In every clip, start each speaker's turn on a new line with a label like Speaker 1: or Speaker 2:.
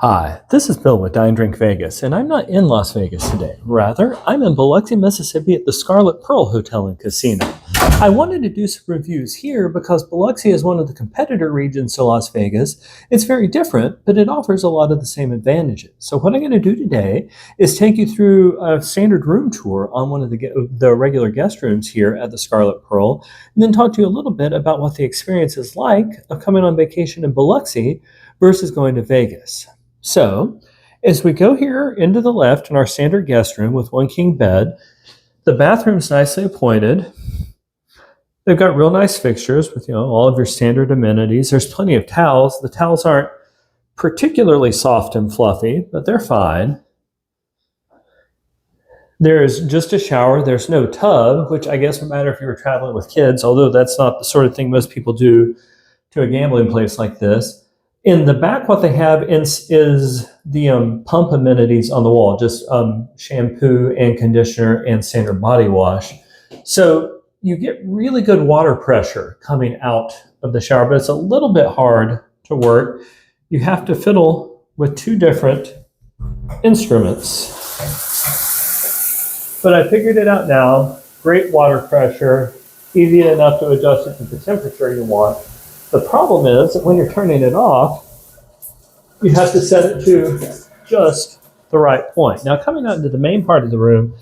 Speaker 1: Hi, this is Bill with Dine Drink Vegas, and I'm not in Las Vegas today. Rather, I'm in Biloxi, Mississippi at the Scarlet Pearl Hotel and Casino. I wanted to do some reviews here because Biloxi is one of the competitor regions to Las Vegas. It's very different, but it offers a lot of the same advantages. So what I'm going to do today is take you through a standard room tour on one of the regular guest rooms here at the Scarlet Pearl, and then talk to you a little bit about what the experience is like of coming on vacation in Biloxi versus going to Vegas. So, as we go here into the left in our standard guest room with one king bed, the bathroom's nicely appointed. They've got real nice fixtures with, all of your standard amenities. There's plenty of towels. The towels aren't particularly soft and fluffy, but they're fine. There's just a shower. There's no tub, which I guess would matter if you were traveling with kids, although that's not the sort of thing most people do to a gambling place like this. In the back, what they have is the pump amenities on the wall, just shampoo and conditioner and standard body wash. So you get really good water pressure coming out of the shower, but it's a little bit hard to work. You have to fiddle with two different instruments. But I figured it out now. Great water pressure, easy enough to adjust it to the temperature you want. The problem is that when you're turning it off, you have to set it to just the right point. Now, coming out into the main part of the room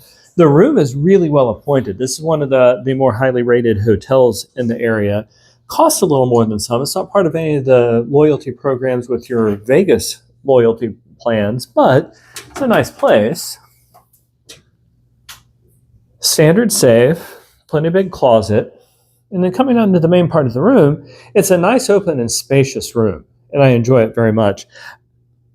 Speaker 1: is really well appointed. This is one of the more highly rated hotels in the area. Costs a little more than some. It's not part of any of the loyalty programs with your Vegas loyalty plans, but it's a nice place. Standard safe, plenty big closet. And then coming out into the main part of the room, it's a nice, open, and spacious room, and I enjoy it very much.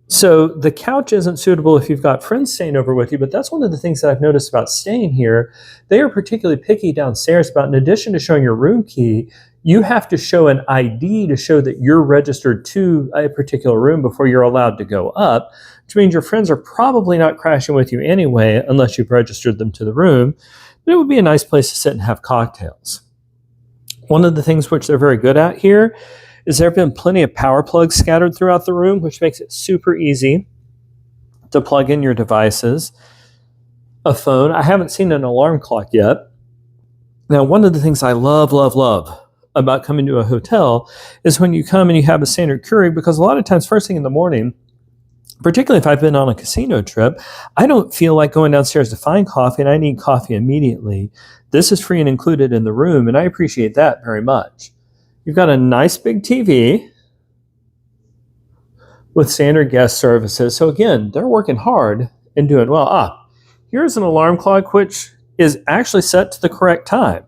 Speaker 1: So the couch isn't suitable if you've got friends staying over with you, but that's one of the things that I've noticed about staying here. They are particularly picky downstairs about, in addition to showing your room key, you have to show an ID to show that you're registered to a particular room before you're allowed to go up, which means your friends are probably not crashing with you anyway unless you've registered them to the room. But it would be a nice place to sit and have cocktails. One of the things which they're very good at here is there have been plenty of power plugs scattered throughout the room, which makes it super easy to plug in your devices. A phone. I haven't seen an alarm clock yet. Now, one of the things I love about coming to a hotel is when you come and you have a standard Keurig, because a lot of times first thing in the morning, particularly if I've been on a casino trip, I don't feel like going downstairs to find coffee, and I need coffee immediately. This is free and included in the room, and I appreciate that very much. You've got a nice big TV with standard guest services. So again, they're working hard and doing well. Here's an alarm clock, which is actually set to the correct time.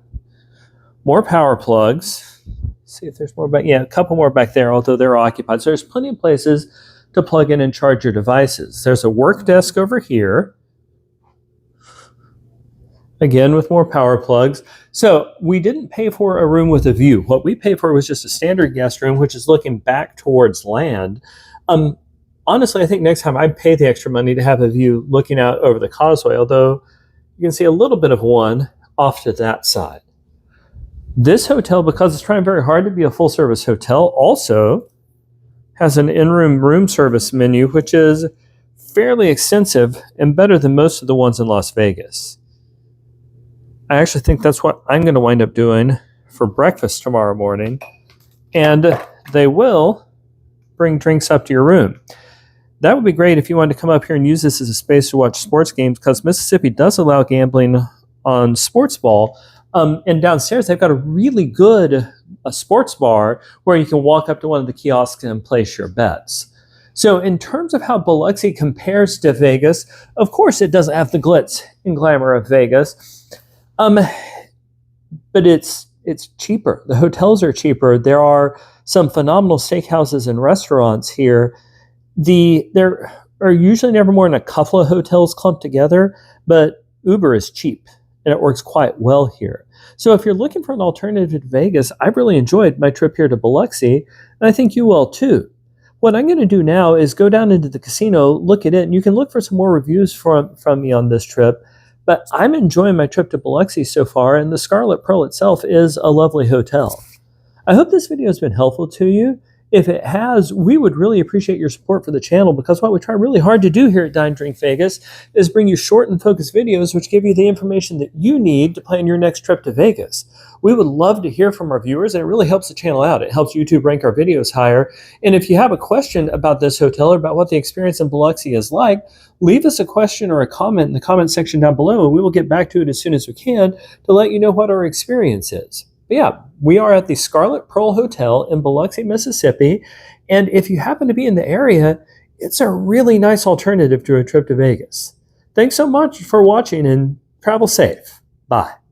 Speaker 1: More power plugs. Let's see if there's more back. Yeah, a couple more back there, although they're occupied. So there's plenty of places to plug in and charge your devices. There's a work desk over here. Again, with more power plugs. So we didn't pay for a room with a view. What we paid for was just a standard guest room, which is looking back towards land. Honestly, I think next time I'd pay the extra money to have a view looking out over the causeway, although you can see a little bit of one off to that side. This hotel, because it's trying very hard to be a full-service hotel, also has an in-room room service menu, which is fairly extensive and better than most of the ones in Las Vegas. I actually think that's what I'm going to wind up doing for breakfast tomorrow morning. And they will bring drinks up to your room. That would be great if you wanted to come up here and use this as a space to watch sports games, because Mississippi does allow gambling on sports ball. And downstairs, they've got a really good sports bar where you can walk up to one of the kiosks and place your bets. So in terms of how Biloxi compares to Vegas, of course it doesn't have the glitz and glamour of Vegas. But it's cheaper. The hotels are cheaper. There are some phenomenal steakhouses and restaurants here. There are usually never more than a couple of hotels clumped together, but Uber is cheap and it works quite well here. So if you're looking for an alternative to Vegas, I've really enjoyed my trip here to Biloxi, and I think you will too. What I'm going to do now is go down into the casino, look at it, and you can look for some more reviews from me on this trip. But I'm enjoying my trip to Biloxi so far, and the Scarlet Pearl itself is a lovely hotel. I hope this video has been helpful to you. If it has, we would really appreciate your support for the channel, because what we try really hard to do here at Dine Drink Vegas is bring you short and focused videos which give you the information that you need to plan your next trip to Vegas. We would love to hear from our viewers, and it really helps the channel out. It helps YouTube rank our videos higher. And if you have a question about this hotel or about what the experience in Biloxi is like, leave us a question or a comment in the comment section down below, and we will get back to it as soon as we can to let you know what our experience is. But yeah, we are at the Scarlet Pearl Hotel in Biloxi, Mississippi, and if you happen to be in the area, it's a really nice alternative to a trip to Vegas. Thanks so much for watching, and travel safe. Bye.